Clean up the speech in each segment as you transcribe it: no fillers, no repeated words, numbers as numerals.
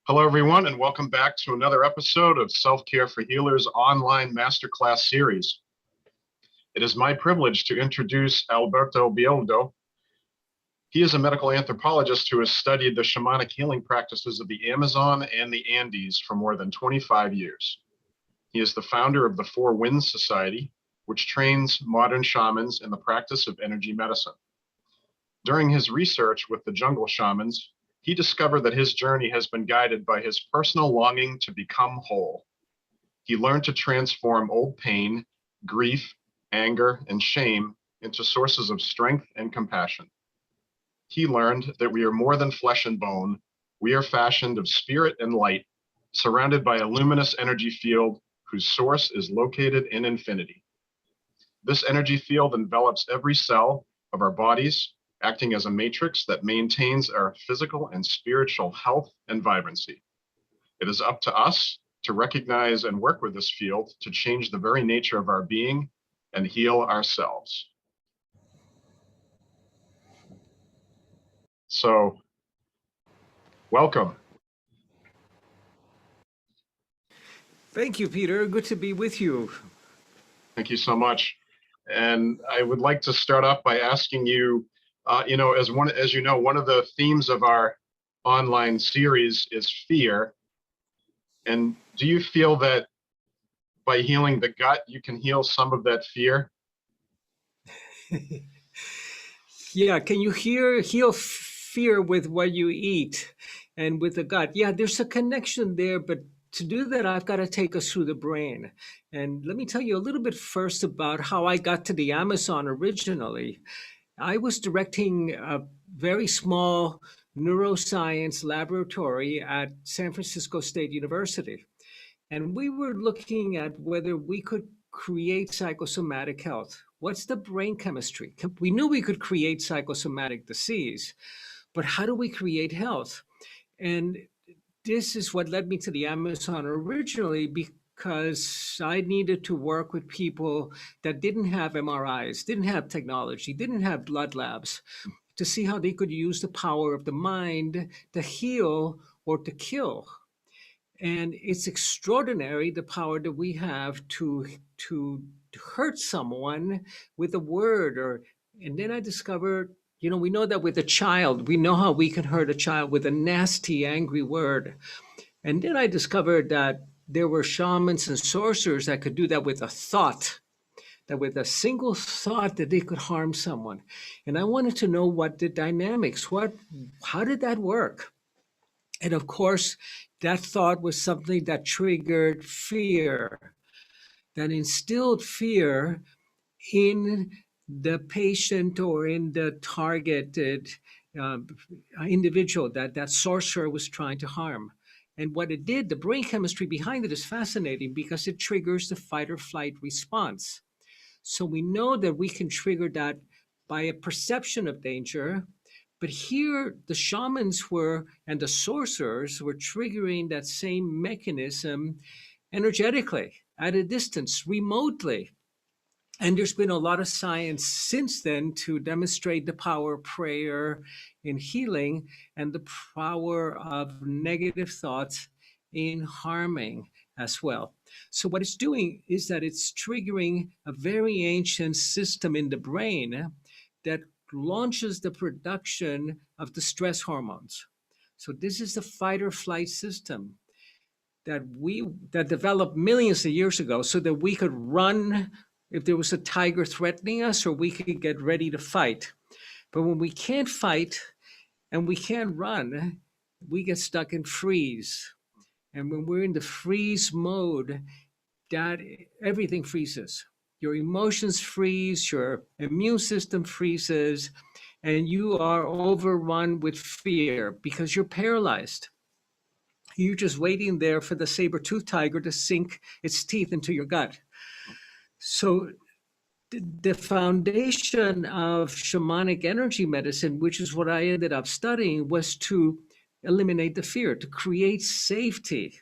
Hello, everyone, and welcome back to another episode of Self-Care for Healers online Masterclass series. It is my privilege to introduce Alberto Villoldo. He is a medical anthropologist who has studied the shamanic healing practices of the Amazon and the Andes for more than 25 years. He is the founder of the Four Winds Society, which trains modern shamans in the practice of energy medicine. During his research with the jungle shamans, he discovered that his journey has been guided by his personal longing to become whole. He learned to transform old pain, grief, anger, and shame into sources of strength and compassion. He learned that we are more than flesh and bone. We are fashioned of spirit and light, surrounded by a luminous energy field whose source is located in infinity. This energy field envelops every cell of our bodies, acting as a matrix that maintains our physical and spiritual health and vibrancy. It is up to us to recognize and work with this field to change the very nature of our being and heal ourselves. So, welcome. Thank you, Peter. Good to be with you. Thank you so much. And I would like to start off by asking you, as you know, one of the themes of our online series is fear. And do you feel that by healing the gut, you can heal some of that fear? Yeah, can you heal fear with what you eat and with the gut? Yeah, there's a connection there, but to do that, I've got to take us through the brain. And let me tell you a little bit first about how I got to the Amazon originally. I was directing a very small neuroscience laboratory at San Francisco State University. And we were looking at whether we could create psychosomatic health. What's the brain chemistry? We knew we could create psychosomatic disease, but how do we create health? And this is what led me to the Amazon originally, because I needed to work with people that didn't have MRIs, didn't have technology, didn't have blood labs, to see how they could use the power of the mind to heal or to kill. And it's extraordinary the power that we have to hurt someone with a word. And then I discovered, we know that with a child, we know how we can hurt a child with a nasty, angry word. And then I discovered that there were shamans and sorcerers that could do that with a thought, that with a single thought that they could harm someone. And I wanted to know what the dynamics, how did that work? And of course, that thought was something that triggered fear, that instilled fear in the patient or in the targeted individual that sorcerer was trying to harm. And what it did, the brain chemistry behind it is fascinating because it triggers the fight or flight response. So we know that we can trigger that by a perception of danger. But here, the shamans and the sorcerers were triggering that same mechanism energetically, at a distance, remotely. And there's been a lot of science since then to demonstrate the power of prayer in healing and the power of negative thoughts in harming as well. So what it's doing is that it's triggering a very ancient system in the brain that launches the production of the stress hormones. So this is the fight or flight system that developed millions of years ago so that we could run if there was a tiger threatening us, or we could get ready to fight. But when we can't fight and we can't run, we get stuck in freeze. And when we're in the freeze mode, that everything freezes. Your emotions freeze, your immune system freezes, and you are overrun with fear because you're paralyzed. You're just waiting there for the saber-toothed tiger to sink its teeth into your gut. So the foundation of shamanic energy medicine, which is what I ended up studying, was to eliminate the fear, to create safety,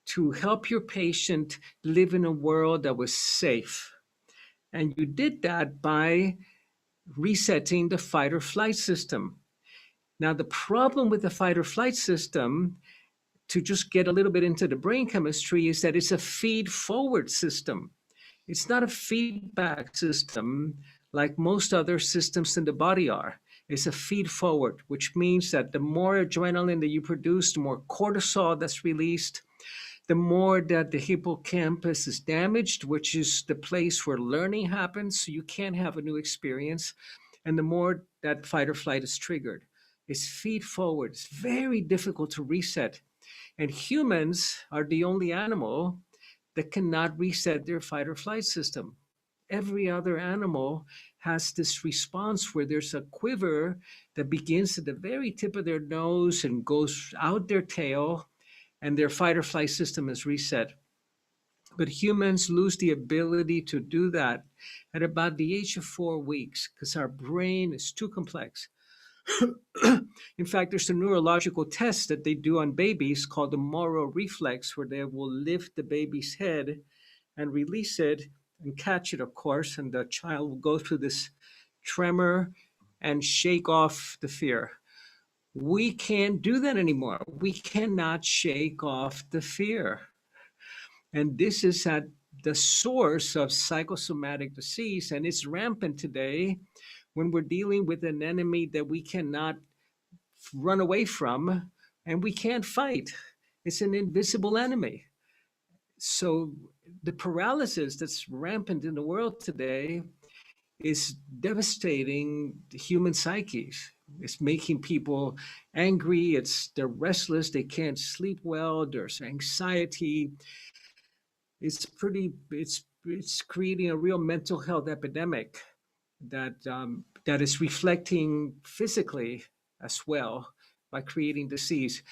to help your patient live in a world that was safe. And you did that by resetting the fight or flight system. Now, the problem with the fight or flight system to just get a little bit into the brain chemistry, is that it's a feed-forward system. It's not a feedback system like most other systems in the body are. It's a feed-forward, which means that the more adrenaline that you produce, the more cortisol that's released, the more that the hippocampus is damaged, which is the place where learning happens, so you can't have a new experience, and the more that fight or flight is triggered. It's feed-forward. It's very difficult to reset. And humans are the only animal that cannot reset their fight or flight system. Every other animal has this response where there's a quiver that begins at the very tip of their nose and goes out their tail, and their fight or flight system is reset. But humans lose the ability to do that at about the age of 4 weeks because our brain is too complex. In fact, there's a neurological test that they do on babies called the Moro reflex, where they will lift the baby's head and release it and catch it, of course, and the child will go through this tremor and shake off the fear. We can't do that anymore. We cannot shake off the fear. And this is at the source of psychosomatic disease, and it's rampant today when we're dealing with an enemy that we cannot run away from and we can't fight. It's an invisible enemy. So the paralysis that's rampant in the world today is devastating the human psyches. It's making people angry. They're restless. They can't sleep well. There's anxiety. It's creating a real mental health epidemic that is reflecting physically as well by creating disease.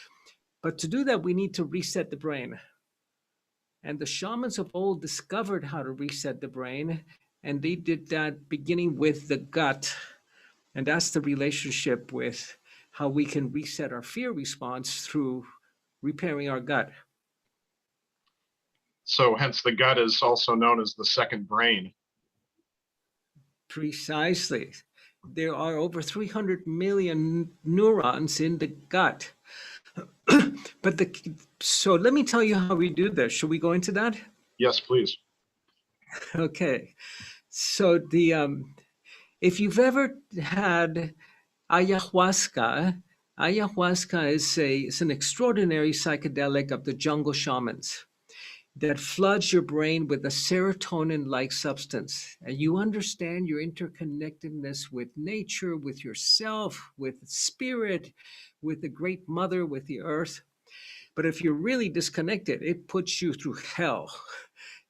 But to do that, we need to reset the brain. And the shamans of old discovered how to reset the brain, and they did that beginning with the gut. And that's the relationship with how we can reset our fear response through repairing our gut. So hence the gut is also known as the second brain. Precisely. There are over 300 million neurons in the gut. So let me tell you how we do this. Should we go into that? Yes, please. Okay. So if you've ever had ayahuasca is an extraordinary psychedelic of the jungle shamans that floods your brain with a serotonin-like substance. And you understand your interconnectedness with nature, with yourself, with spirit, with the great mother, with the earth. But if you're really disconnected, it puts you through hell.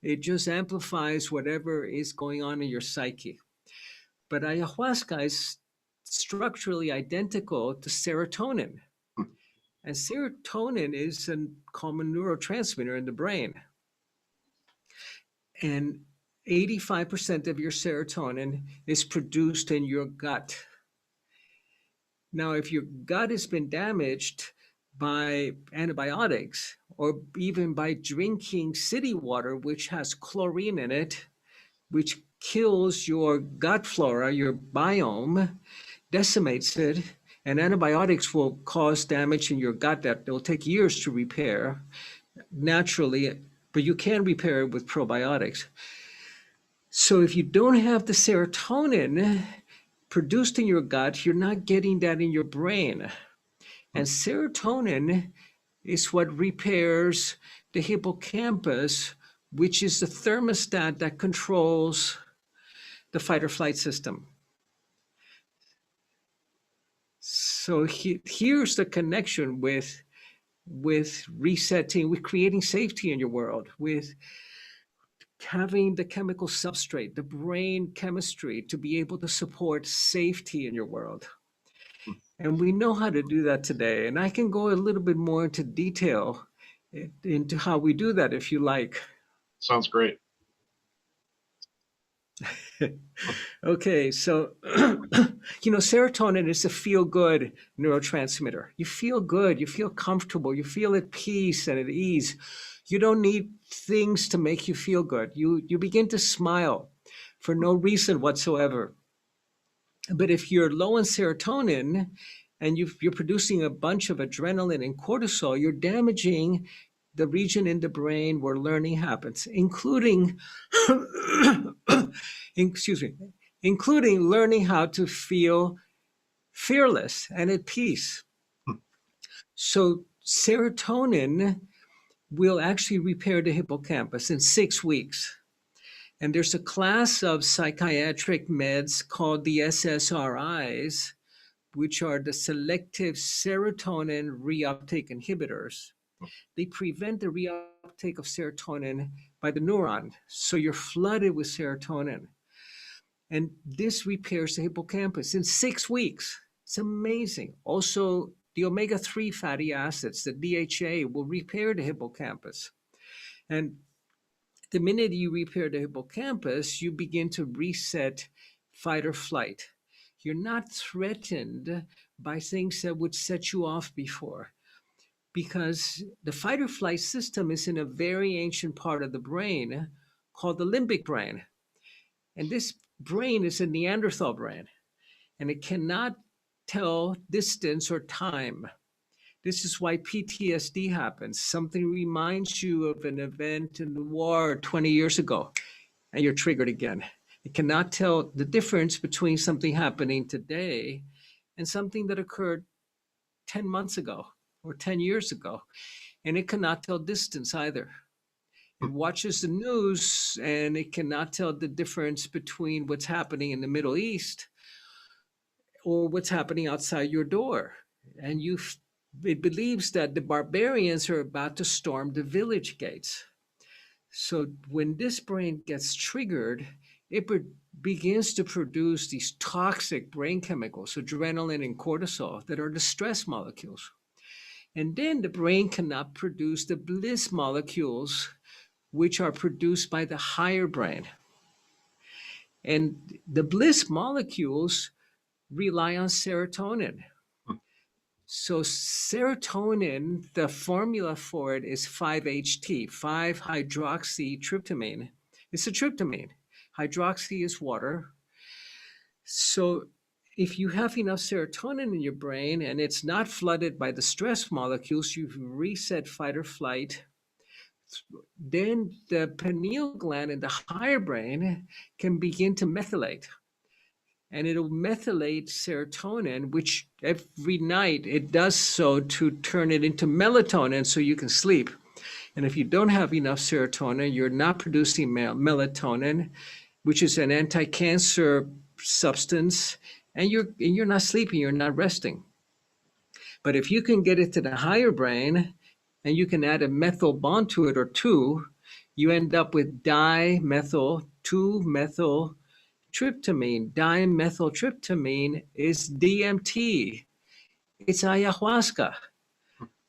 It just amplifies whatever is going on in your psyche. But ayahuasca is structurally identical to serotonin. And serotonin is a common neurotransmitter in the brain. And 85% of your serotonin is produced in your gut. Now, if your gut has been damaged by antibiotics or even by drinking city water, which has chlorine in it, which kills your gut flora, your biome, decimates it, and antibiotics will cause damage in your gut that will take years to repair naturally, but you can repair it with probiotics. So if you don't have the serotonin produced in your gut, you're not getting that in your brain. And serotonin is what repairs the hippocampus, which is the thermostat that controls the fight or flight system. So here's the connection with resetting, with creating safety in your world, with having the chemical substrate, the brain chemistry to be able to support safety in your world. And we know how to do that today. And I can go a little bit more into detail into how we do that if you like. Sounds great. Okay, so, serotonin is a feel-good neurotransmitter. You feel good, you feel comfortable, you feel at peace and at ease. You don't need things to make you feel good. You begin to smile for no reason whatsoever. But if you're low in serotonin, and you're producing a bunch of adrenaline and cortisol, you're damaging the region in the brain where learning happens, including, excuse me, including learning how to feel fearless and at peace. So serotonin will actually repair the hippocampus in 6 weeks. And there's a class of psychiatric meds called the SSRIs, which are the selective serotonin reuptake inhibitors. They prevent the reuptake of serotonin by the neuron. So you're flooded with serotonin. And this repairs the hippocampus in 6 weeks. It's amazing. Also, the omega-3 fatty acids, the DHA, will repair the hippocampus. And the minute you repair the hippocampus, you begin to reset fight or flight. You're not threatened by things that would set you off before, because the fight or flight system is in a very ancient part of the brain called the limbic brain. And this brain is a Neanderthal brain, and it cannot tell distance or time. This is why PTSD happens. Something reminds you of an event in the war 20 years ago, and you're triggered again. It cannot tell the difference between something happening today and something that occurred 10 months ago or 10 years ago. And it cannot tell distance either. It watches the news and it cannot tell the difference between what's happening in the Middle East or what's happening outside your door. And it believes that the barbarians are about to storm the village gates. So when this brain gets triggered, it begins to produce these toxic brain chemicals, adrenaline and cortisol, that are the stress molecules. And then the brain cannot produce the bliss molecules, which are produced by the higher brain. And the bliss molecules rely on serotonin. So serotonin, the formula for it is 5-HT, 5-hydroxytryptamine. It's a tryptamine. Hydroxy is water. So if you have enough serotonin in your brain and it's not flooded by the stress molecules, you've reset fight or flight, then the pineal gland in the higher brain can begin to methylate. And it'll methylate serotonin, which every night it does so to turn it into melatonin so you can sleep. And if you don't have enough serotonin, you're not producing melatonin, which is an anti-cancer substance, and you're not sleeping, you're not resting. But if you can get it to the higher brain and you can add a methyl bond to it or two, you end up with dimethyl 2-methyltryptamine. Dimethyltryptamine is DMT. It's ayahuasca.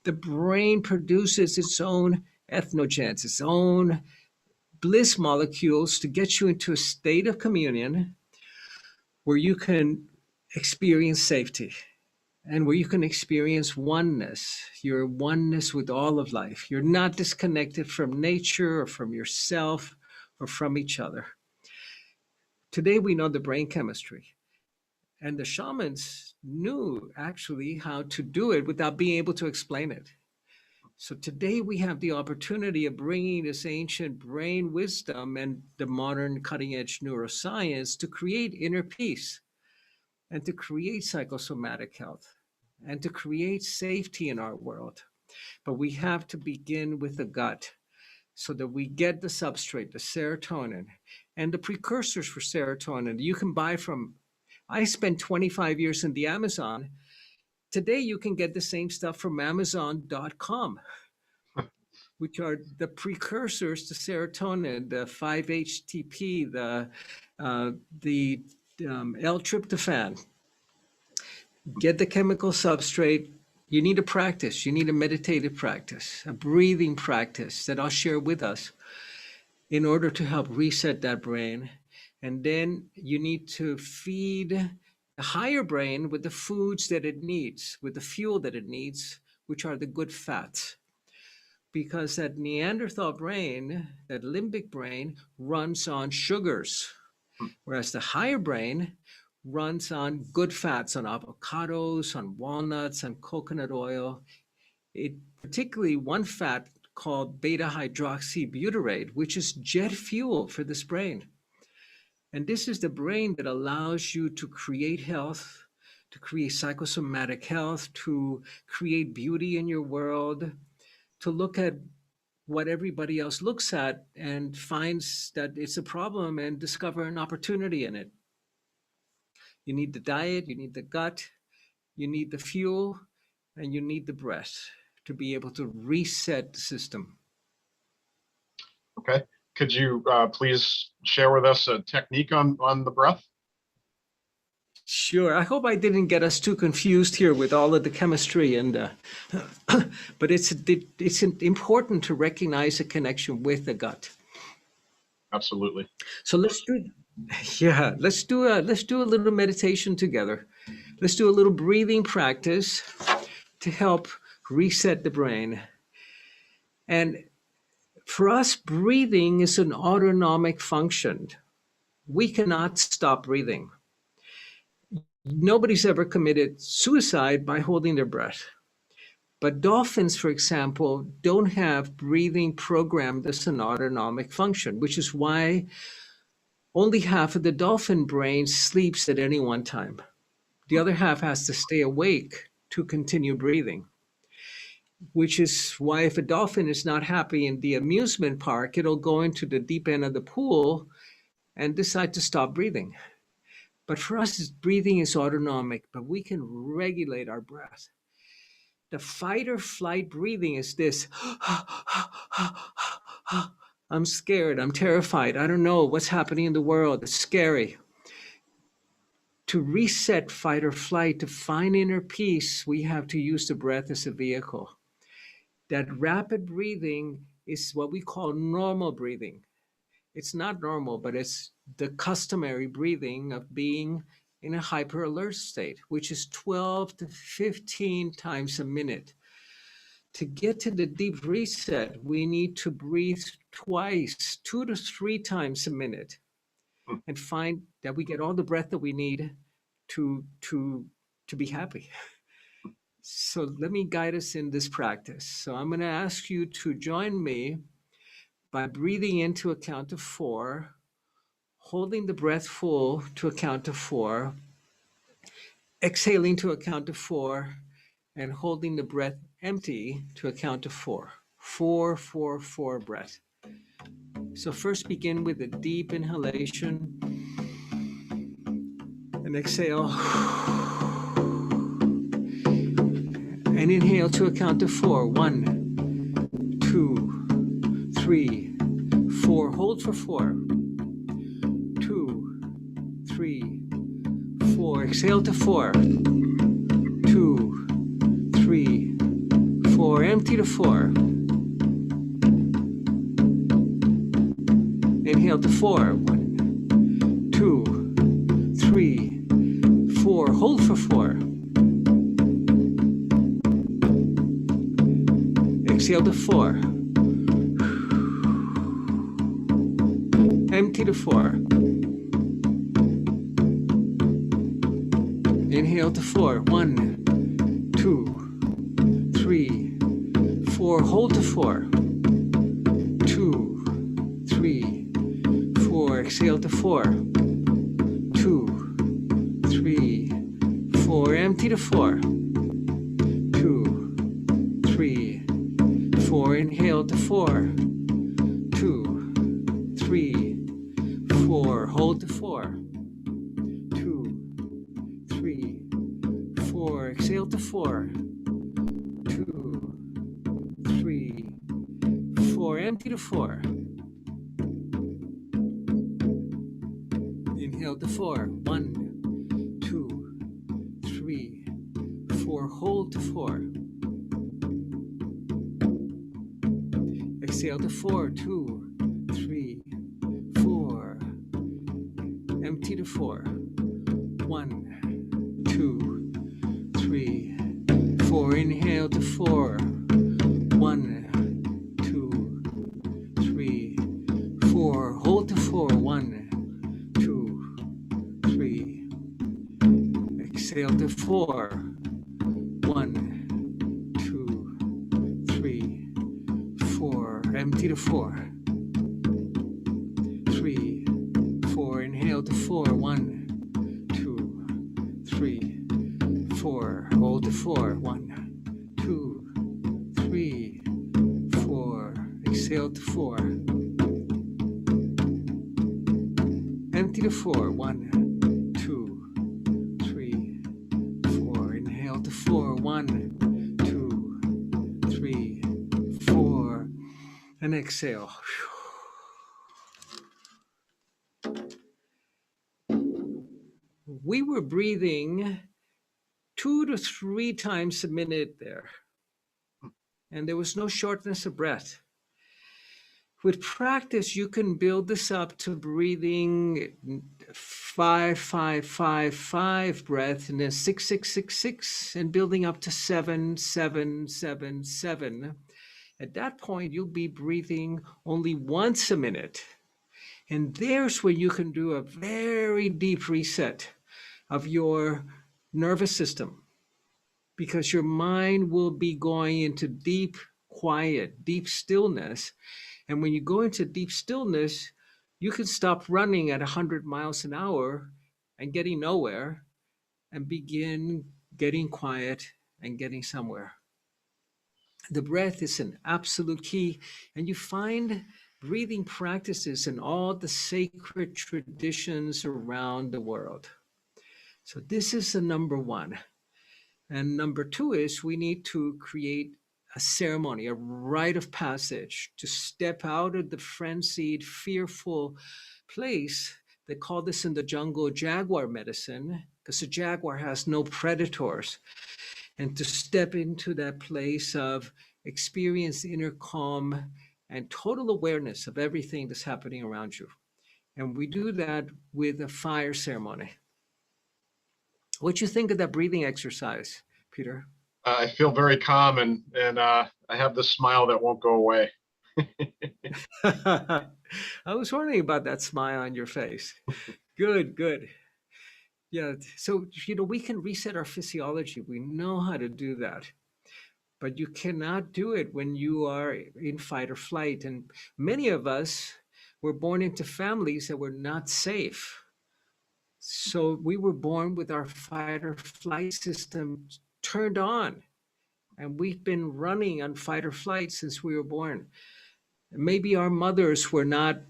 The brain produces its own ethnogens, its own bliss molecules to get you into a state of communion where you can experience safety and where you can experience oneness. You're oneness with all of life. You're not disconnected from nature or from yourself or from each other. Today we know the brain chemistry, and the shamans knew actually how to do it without being able to explain it. So today we have the opportunity of bringing this ancient brain wisdom and the modern cutting edge neuroscience to create inner peace and to create psychosomatic health and to create safety in our world. But we have to begin with the gut so that we get the substrate, the serotonin, and the precursors for serotonin you can buy from. I spent 25 years in the Amazon. Today, you can get the same stuff from Amazon.com, which are the precursors to serotonin, the 5-HTP, the L-tryptophan. Get the chemical substrate. You need a practice. You need a meditative practice, a breathing practice that I'll share with us in order to help reset that brain. And then you need to feed the higher brain with the foods that it needs, with the fuel that it needs, which are the good fats. Because that Neanderthal brain, that limbic brain, runs on sugars, whereas the higher brain runs on good fats, on avocados, on walnuts, on coconut oil. It particularly one fat called beta hydroxybutyrate, which is jet fuel for this brain. And this is the brain that allows you to create health, to create psychosomatic health, to create beauty in your world, to look at what everybody else looks at and finds that it's a problem and discover an opportunity in it. You need the diet, you need the gut, you need the fuel, and you need the breath to be able to reset the system. Okay. Could you please share with us a technique on the breath? Sure. I hope I didn't get us too confused here with all of the chemistry and but it's important to recognize a connection with the gut. Absolutely. So let's do a little meditation together. Let's do a little breathing practice to help reset the brain. And for us, breathing is an autonomic function. We cannot stop breathing. Nobody's ever committed suicide by holding their breath. But dolphins, for example, don't have breathing programmed as an autonomic function, which is why only half of the dolphin brain sleeps at any one time. The other half has to stay awake to continue breathing, which is why if a dolphin is not happy in the amusement park, it'll go into the deep end of the pool and decide to stop breathing. But for us, breathing is autonomic, but we can regulate our breath. The fight or flight breathing is this. I'm scared. I'm terrified. I don't know what's happening in the world. It's scary. To reset fight or flight, to find inner peace, we have to use the breath as a vehicle. That rapid breathing is what we call normal breathing. It's not normal, but it's the customary breathing of being in a hyper alert state, which is 12 to 15 times a minute. To get to the deep reset, we need to breathe twice, 2 to 3 times a minute, and find that we get all the breath that we need to be happy. So let me guide us in this practice. So I'm going to ask you to join me by breathing into a count of 4, holding the breath full to a count of 4, exhaling to a count of 4, and holding the breath empty to a count of 4. 4, 4, 4 breath. So first begin with a deep inhalation and exhale. And inhale to a count of 4. 1, 2, 3, 4. Hold for 4. 2, 3, 4. Exhale to 4. 2, 3, 4. Empty to 4. Inhale to 4. 1, 2, 3, 4. Hold for 4. Exhale to 4. Empty to 4. Inhale to 4. 1, 2, 3, 4. Hold to 4. 2, 3, 4. Exhale to 4. 2, 3, 4. Empty to 4. 2, 3, 4. Inhale to 4. 2, 3, 4. Hold to 4. 2, 3, 4. Exhale to 4. 2, 3, 4. Empty to 4. Inhale to 4. 1, 2, 3, 4. Hold to 4. Exhale to 4. 2, 3, 4. Empty to 4. 1, 2, 3, 4. Inhale to 4. 1, 2, 3, 4. Hold to 4. 1, 2, 3, to 4. 1, 2, 3, 4. Empty to 4. 3, 4. Inhale to 4. 1, 2, 3, 4. Hold to 4. 1, 2, 3, 4. Exhale to 4. Empty to 4. 1, 2, 3, 4. Inhale to 4. 1, 2, 3, 4. And exhale. We were breathing 2 to 3 times a minute there, and there was no shortness of breath. With practice, you can build this up to breathing 5, 5, 5, 5 breath, and then 6, 6, 6, 6, and building up to 7, 7, 7, 7. At that point, you'll be breathing only once a minute. And there's where you can do a very deep reset of your nervous system, because your mind will be going into deep quiet, deep stillness. And when you go into deep stillness, you can stop running at 100 miles an hour and getting nowhere and begin getting quiet and getting somewhere. The breath is an absolute key, and you find breathing practices in all the sacred traditions around the world. So this is the number one. And number two is we need to create a ceremony, a rite of passage to step out of the frenzied, fearful place. They call this in the jungle jaguar medicine, because the jaguar has no predators. And to step into that place of experience inner calm and total awareness of everything that's happening around you. And we do that with a fire ceremony. What do you think of that breathing exercise, Peter? I feel very calm, and I have this smile that won't go away. I was wondering about that smile on your face. Good, good. Yeah, so, we can reset our physiology. We know how to do that. But you cannot do it when you are in fight or flight. And many of us were born into families that were not safe. So we were born with our fight or flight system turned on. And we've been running on fight or flight since we were born. Maybe our mothers were not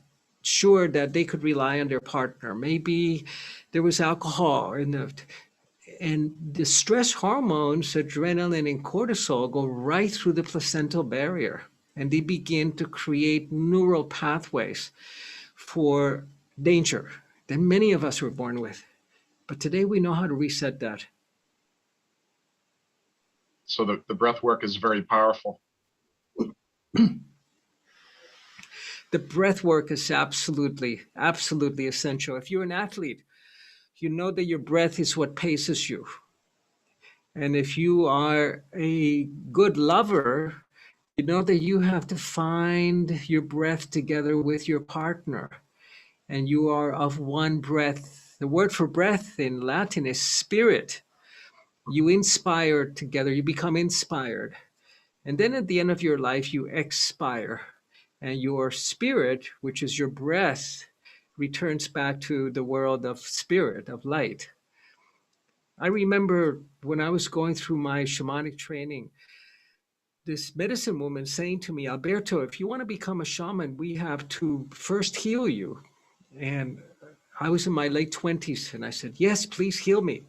sure that they could rely on their partner. Maybe there was alcohol and the stress hormones, adrenaline and cortisol, go right through the placental barrier, and they begin to create neural pathways for danger that many of us were born with. But today we know how to reset that. So the breath work is very powerful. The breath work is absolutely, absolutely essential. If you're an athlete, you know that your breath is what paces you. And if you are a good lover, you know that you have to find your breath together with your partner. And you are of one breath. The word for breath in Latin is spirit. You inspire together, you become inspired. And then at the end of your life, you expire. And your spirit, which is your breath, returns back to the world of spirit, of light. I remember when I was going through my shamanic training, this medicine woman saying to me, Alberto, if you want to become a shaman, we have to first heal you. And I was in my late 20s, and I said, yes, please heal me.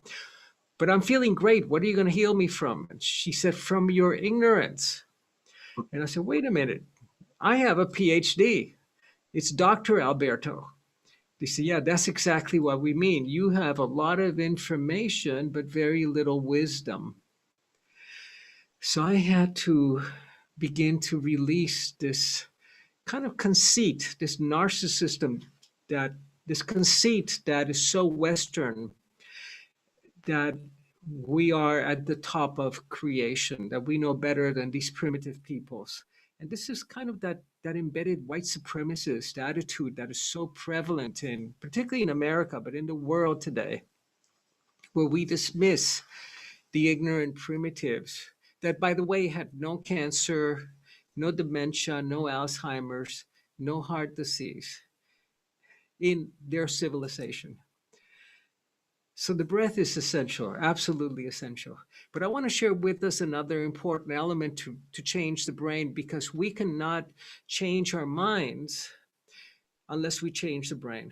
But I'm feeling great. What are you going to heal me from? And she said, from your ignorance. And I said, wait a minute. I have a PhD. It's Dr. Alberto. They said, yeah, that's exactly what we mean. You have a lot of information, but very little wisdom. So I had to begin to release this kind of conceit, this narcissism, this conceit that is so Western, that we are at the top of creation, that we know better than these primitive peoples. And this is kind of that embedded white supremacist attitude that is so prevalent particularly in America, but in the world today. where we dismiss the ignorant primitives that, by the way, had no cancer, no dementia, no Alzheimer's, no heart disease in their civilization. So the breath is essential, absolutely essential. But I want to share with us another important element to change the brain, because we cannot change our minds unless we change the brain.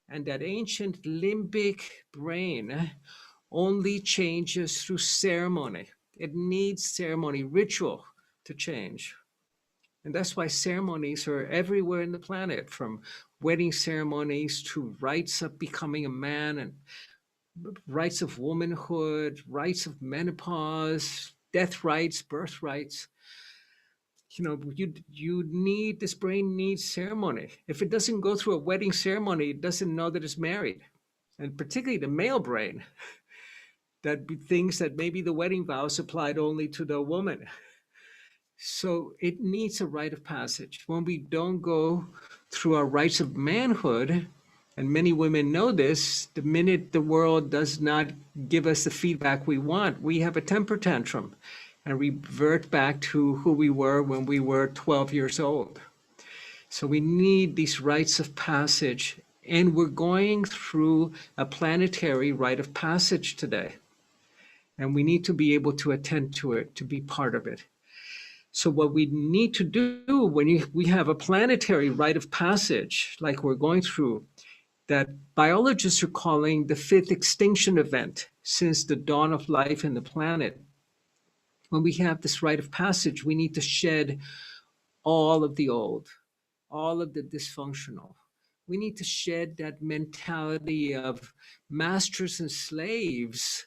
And that ancient limbic brain only changes through ceremony. It needs ceremony, ritual to change. And that's why ceremonies are everywhere in the planet, from wedding ceremonies to rites of becoming a man, and rites of womanhood, rites of menopause, death rites, birth rites. You know, you need, this brain needs ceremony. If it doesn't go through a wedding ceremony, it doesn't know that it's married. And particularly the male brain, that thinks that maybe the wedding vows applied only to the woman. So it needs a rite of passage. When we don't go through our rites of manhood, and many women know this, the minute the world does not give us the feedback we want, we have a temper tantrum and revert back to who we were when we were 12 years old. So we need these rites of passage, and we're going through a planetary rite of passage today. And we need to be able to attend to it, to be part of it. So what we need to do when we have a planetary rite of passage, like we're going through, that biologists are calling the fifth extinction event since the dawn of life in the planet. When we have this rite of passage, we need to shed all of the old, all of the dysfunctional. We need to shed that mentality of masters and slaves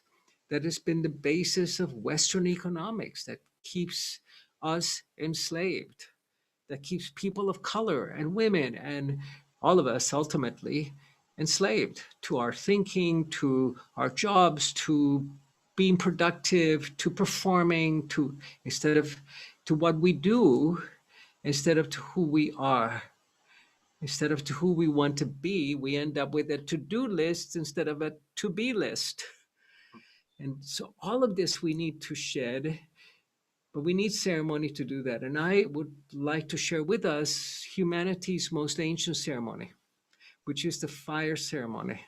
that has been the basis of Western economics, that keeps us enslaved, that keeps people of color and women and all of us ultimately enslaved to our thinking, to our jobs, to being productive, to performing, to instead of to what we do, instead of to who we are. Instead of to who we want to be, we end up with a to-do list instead of a to-be list. And so all of this we need to shed, but we need ceremony to do that. And I would like to share with us humanity's most ancient ceremony, which is the fire ceremony.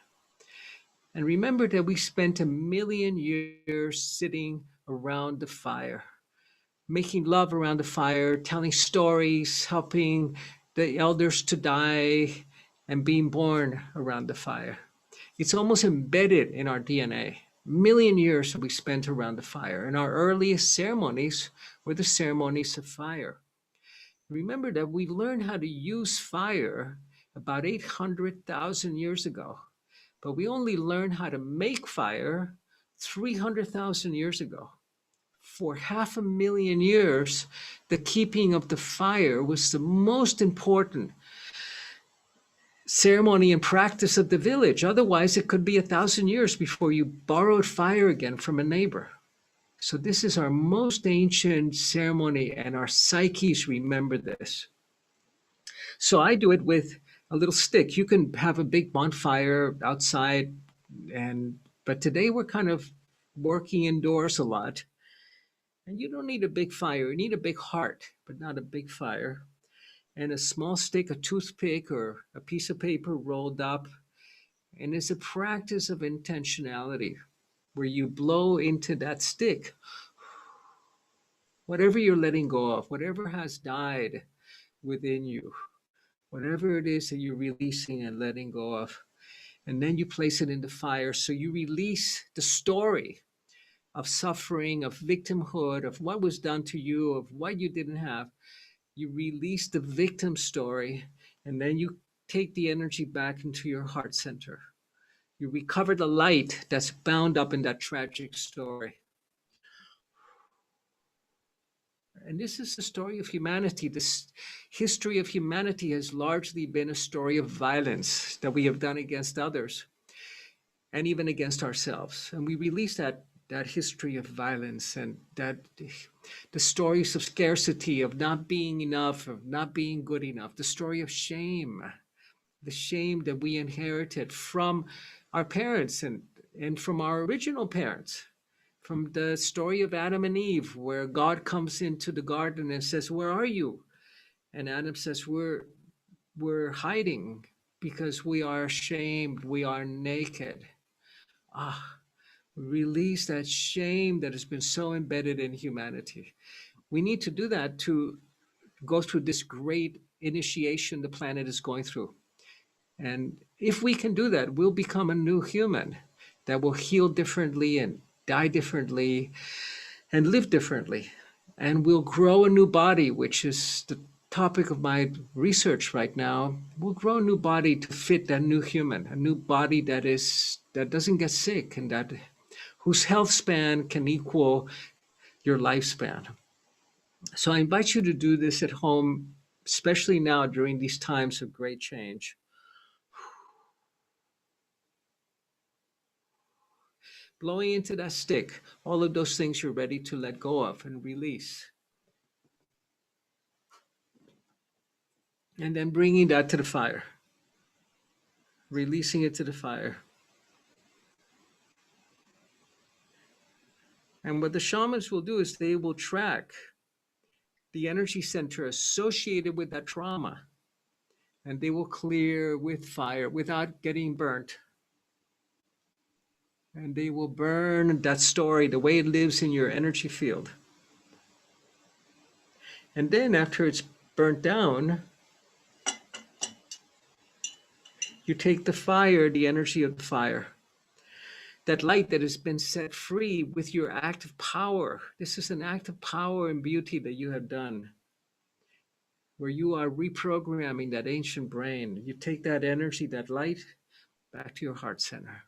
And remember that we spent 1,000,000 years sitting around the fire, making love around the fire, telling stories, helping the elders to die, and being born around the fire. It's almost embedded in our DNA. 1,000,000 years that we spent around the fire. And our earliest ceremonies were the ceremonies of fire. Remember that we learned how to use fire about 800,000 years ago, but we only learned how to make fire 300,000 years ago. For 500,000 years, the keeping of the fire was the most important ceremony and practice of the village. Otherwise, it could be 1,000 years before you borrowed fire again from a neighbor. So this is our most ancient ceremony, and our psyches remember this. So I do it with a little stick. You can have a big bonfire outside, but today we're kind of working indoors a lot. And you don't need a big fire. You need a big heart, but not a big fire. And a small stick, a toothpick, or a piece of paper rolled up. And it's a practice of intentionality where you blow into that stick whatever you're letting go of, whatever has died within you, whatever it is that you're releasing and letting go of. And then you place it in the fire. So you release the story of suffering, of victimhood, of what was done to you, of what you didn't have. You release the victim story, and then you take the energy back into your heart center. You recover the light that's bound up in that tragic story. And this is the story of humanity. This history of humanity has largely been a story of violence that we have done against others and even against ourselves. And we release that history of violence and that the stories of scarcity, of not being enough, of not being good enough, the story of shame, the shame that we inherited from our parents and and from our original parents, from the story of Adam and Eve, where God comes into the garden and says, "Where are you?" And Adam says, we're hiding because we are ashamed, we are naked. Release that shame that has been so embedded in humanity. We need to do that to go through this great initiation the planet is going through. And if we can do that, we'll become a new human that will heal differently and die differently and live differently. And we'll grow a new body, which is the topic of my research right now. We'll grow a new body to fit that new human, a new body that doesn't get sick and whose health span can equal your lifespan. So I invite you to do this at home, especially now during these times of great change. Blowing into that stick, all of those things you're ready to let go of and release. And then bringing that to the fire, releasing it to the fire. And what the shamans will do is they will track the energy center associated with that trauma, and they will clear with fire without getting burnt. And they will burn that story the way it lives in your energy field. And then after it's burnt down, you take the fire, the energy of the fire, that light that has been set free with your act of power. This is an act of power and beauty that you have done, where you are reprogramming that ancient brain. You take that energy, that light, back to your heart center.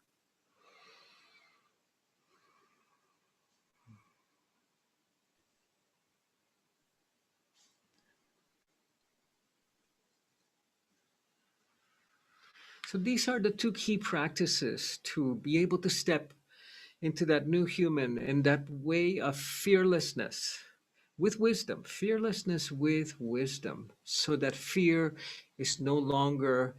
So these are the two key practices to be able to step into that new human and that way of fearlessness with wisdom, fearlessness with wisdom, so that fear is no longer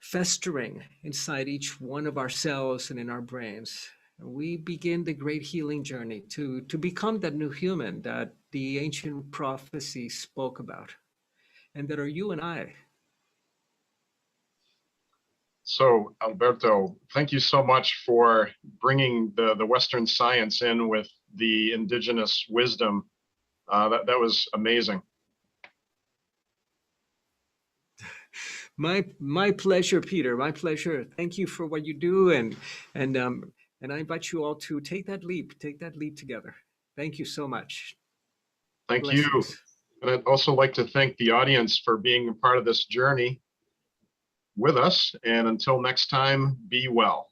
festering inside each one of ourselves and in our brains. We begin the great healing journey to become that new human that the ancient prophecy spoke about, and that are you and I. So, Alberto, thank you so much for bringing the Western science in with the indigenous wisdom. That was amazing. My pleasure, Peter. My pleasure. Thank you for what you do, and I invite you all to take that leap together. Thank you so much. Thank you. And I'd also like to thank the audience for being a part of this journey with us. And until next time, be well.